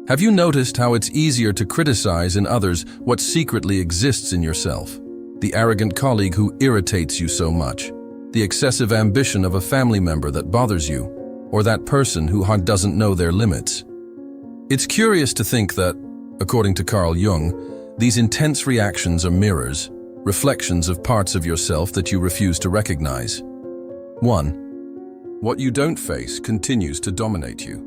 Have you noticed how it's easier to criticize in others what secretly exists in yourself? The arrogant colleague who irritates you so much, the excessive ambition of a family member that bothers you, or that person who doesn't know their limits. It's curious to think that, according to Carl Jung, these intense reactions are mirrors, reflections of parts of yourself that you refuse to recognize. 1. What you don't face continues to dominate you.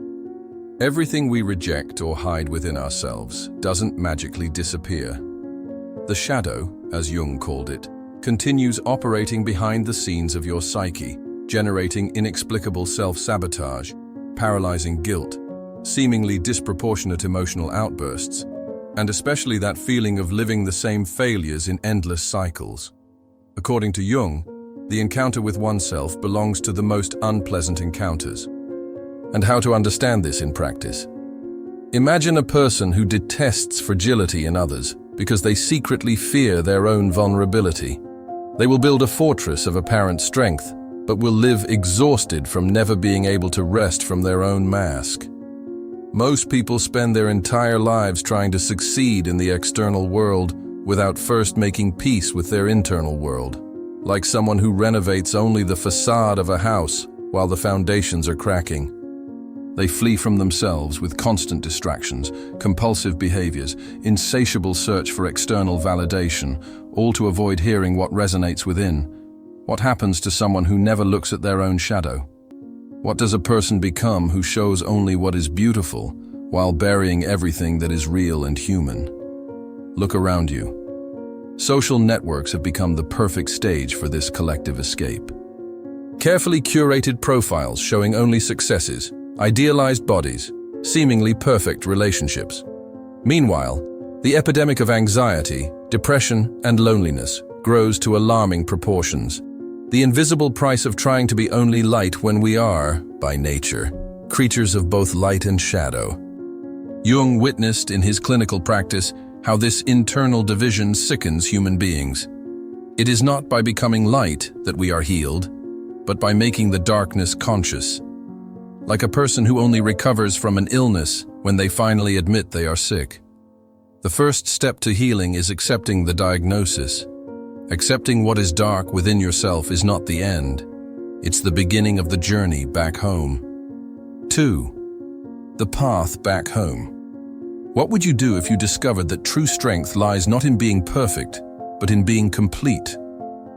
Everything we reject or hide within ourselves doesn't magically disappear. The shadow, as Jung called it, continues operating behind the scenes of your psyche, generating inexplicable self-sabotage, paralyzing guilt, seemingly disproportionate emotional outbursts, and especially that feeling of living the same failures in endless cycles. According to Jung, the encounter with oneself belongs to the most unpleasant encounters. And how to understand this in practice? Imagine a person who detests fragility in others because they secretly fear their own vulnerability. They will build a fortress of apparent strength, but will live exhausted from never being able to rest from their own mask. Most people spend their entire lives trying to succeed in the external world without first making peace with their internal world, like someone who renovates only the facade of a house while the foundations are cracking. They flee from themselves with constant distractions, compulsive behaviors, insatiable search for external validation, all to avoid hearing what resonates within. What happens to someone who never looks at their own shadow? What does a person become who shows only what is beautiful while burying everything that is real and human? Look around you. Social networks have become the perfect stage for this collective escape. Carefully curated profiles showing only successes, idealized bodies, seemingly perfect relationships. Meanwhile, the epidemic of anxiety, depression, and loneliness grows to alarming proportions. The invisible price of trying to be only light when we are, by nature, creatures of both light and shadow. Jung witnessed in his clinical practice how this internal division sickens human beings. It is not by becoming light that we are healed, but by making the darkness conscious. Like a person who only recovers from an illness when they finally admit they are sick. The first step to healing is accepting the diagnosis. Accepting what is dark within yourself is not the end. It's the beginning of the journey back home. 2. The path back home. What would you do if you discovered that true strength lies not in being perfect, but in being complete?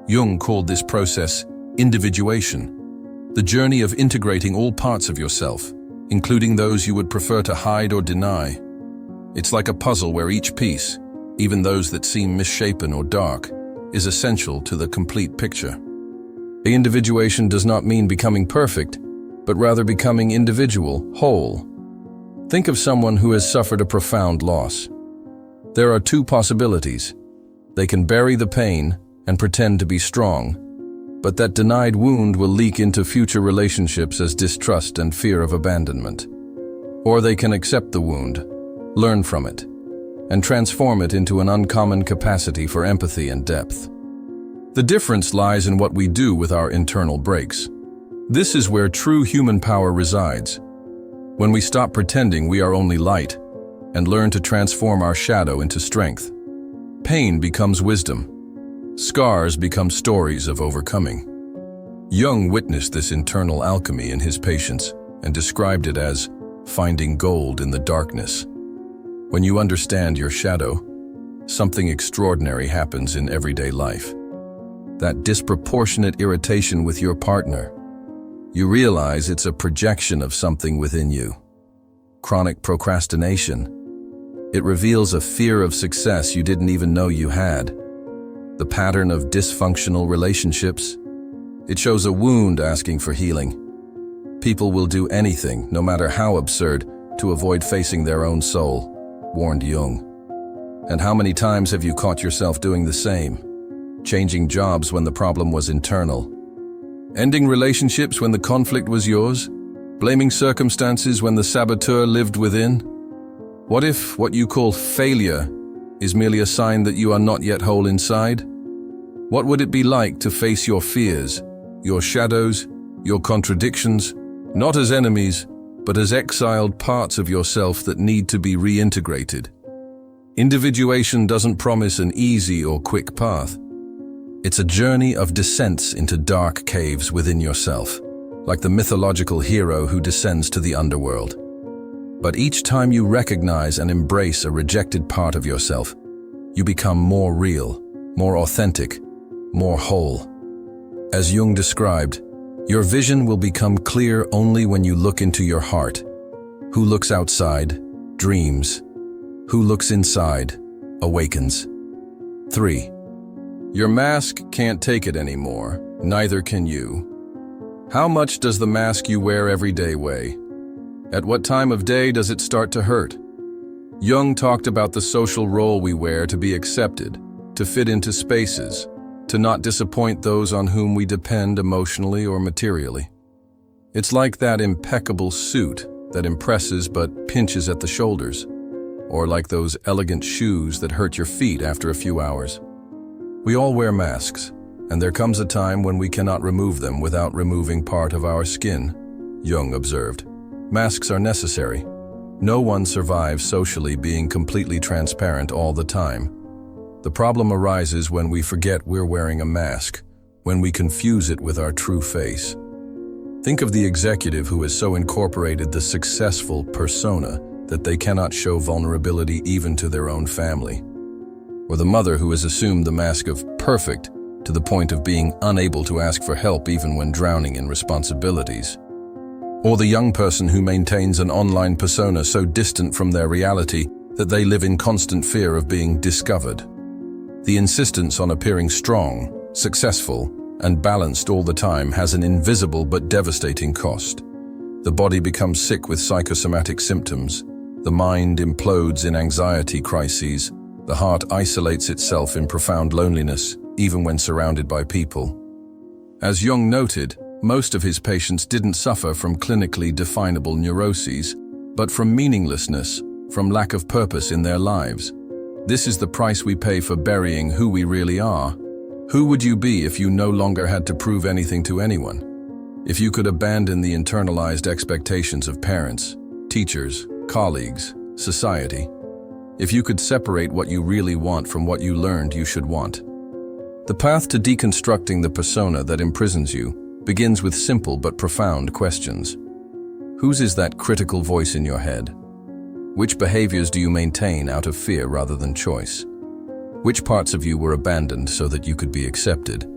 Jung called this process individuation. The journey of integrating all parts of yourself, including those you would prefer to hide or deny. It's like a puzzle where each piece, even those that seem misshapen or dark, is essential to the complete picture. The individuation does not mean becoming perfect, but rather becoming individual, whole. Think of someone who has suffered a profound loss. There are two possibilities. They can bury the pain and pretend to be strong, but that denied wound will leak into future relationships as distrust and fear of abandonment. Or they can accept the wound, learn from it, and transform it into an uncommon capacity for empathy and depth. The difference lies in what we do with our internal breaks. This is where true human power resides. When we stop pretending we are only light and learn to transform our shadow into strength, pain becomes wisdom. Scars become stories of overcoming. Jung witnessed this internal alchemy in his patients and described it as finding gold in the darkness. When you understand your shadow, something extraordinary happens in everyday life. That disproportionate irritation with your partner, you realize it's a projection of something within you. Chronic procrastination, it reveals a fear of success you didn't even know you had. The pattern of dysfunctional relationships, it shows a wound asking for healing. People will do anything, no matter how absurd, to avoid facing their own soul, warned Jung. And how many times have you caught yourself doing the same? Changing jobs when the problem was internal. Ending relationships when the conflict was yours? Blaming circumstances when the saboteur lived within? What if what you call failure is merely a sign that you are not yet whole inside? What would it be like to face your fears, your shadows, your contradictions, not as enemies, but as exiled parts of yourself that need to be reintegrated. Individuation doesn't promise an easy or quick path. It's a journey of descents into dark caves within yourself, like the mythological hero who descends to the underworld. But each time you recognize and embrace a rejected part of yourself, you become more real, more authentic, more whole. As Jung described, your vision will become clear only when you look into your heart. Who looks outside, dreams. Who looks inside, awakens. 3. Your mask can't take it anymore, neither can you. How much does the mask you wear every day weigh? At what time of day does it start to hurt? Jung talked about the social role we wear to be accepted, to fit into spaces, to not disappoint those on whom we depend emotionally or materially. It's like that impeccable suit that impresses but pinches at the shoulders, or like those elegant shoes that hurt your feet after a few hours. We all wear masks, and there comes a time when we cannot remove them without removing part of our skin, Jung observed. Masks are necessary. No one survives socially being completely transparent all the time. The problem arises when we forget we're wearing a mask, when we confuse it with our true face. Think of the executive who has so incorporated the successful persona that they cannot show vulnerability even to their own family. Or the mother who has assumed the mask of perfect to the point of being unable to ask for help even when drowning in responsibilities. Or the young person who maintains an online persona so distant from their reality that they live in constant fear of being discovered. The insistence on appearing strong, successful, and balanced all the time has an invisible but devastating cost. The body becomes sick with psychosomatic symptoms, the mind implodes in anxiety crises, the heart isolates itself in profound loneliness, even when surrounded by people. As Jung noted, most of his patients didn't suffer from clinically definable neuroses, but from meaninglessness, from lack of purpose in their lives. This is the price we pay for burying who we really are. Who would you be if you no longer had to prove anything to anyone? If you could abandon the internalized expectations of parents, teachers, colleagues, society? If you could separate what you really want from what you learned you should want? The path to deconstructing the persona that imprisons you begins with simple but profound questions. Whose is that critical voice in your head? Which behaviors do you maintain out of fear rather than choice? Which parts of you were abandoned so that you could be accepted?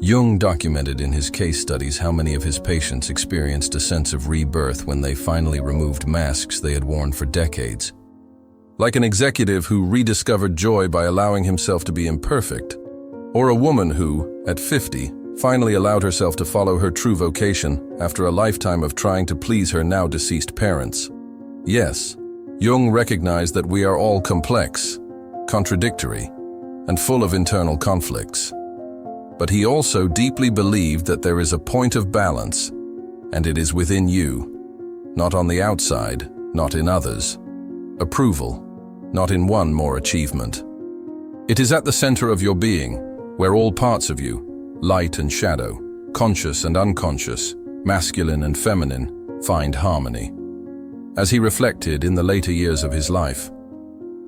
Jung documented in his case studies how many of his patients experienced a sense of rebirth when they finally removed masks they had worn for decades. Like an executive who rediscovered joy by allowing himself to be imperfect, or a woman who, at 50, finally allowed herself to follow her true vocation after a lifetime of trying to please her now-deceased parents. Yes, Jung recognized that we are all complex, contradictory, and full of internal conflicts. But he also deeply believed that there is a point of balance, and it is within you, not on the outside, not in others. Approval, not in one more achievement. It is at the center of your being, where all parts of you, light and shadow, conscious and unconscious, masculine and feminine, find harmony. As he reflected in the later years of his life,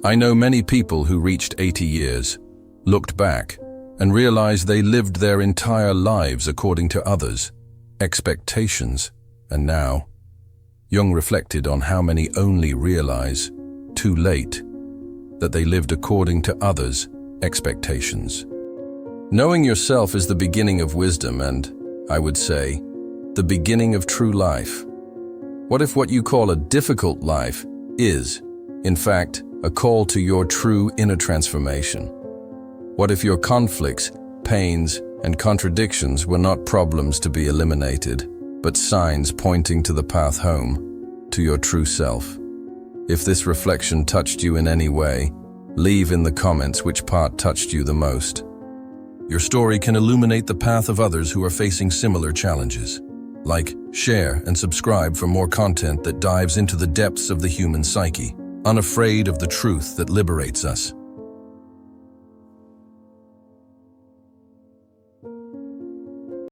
I know many people who reached 80 years, looked back, and realized they lived their entire lives according to others' expectations, and now, Jung reflected on how many only realize, too late, that they lived according to others' expectations. Knowing yourself is the beginning of wisdom and, I would say, the beginning of true life. What if what you call a difficult life is, in fact, a call to your true inner transformation? What if your conflicts, pains, and contradictions were not problems to be eliminated, but signs pointing to the path home, to your true self? If this reflection touched you in any way, leave in the comments which part touched you the most. Your story can illuminate the path of others who are facing similar challenges. Like, share, and subscribe for more content that dives into the depths of the human psyche, unafraid of the truth that liberates us.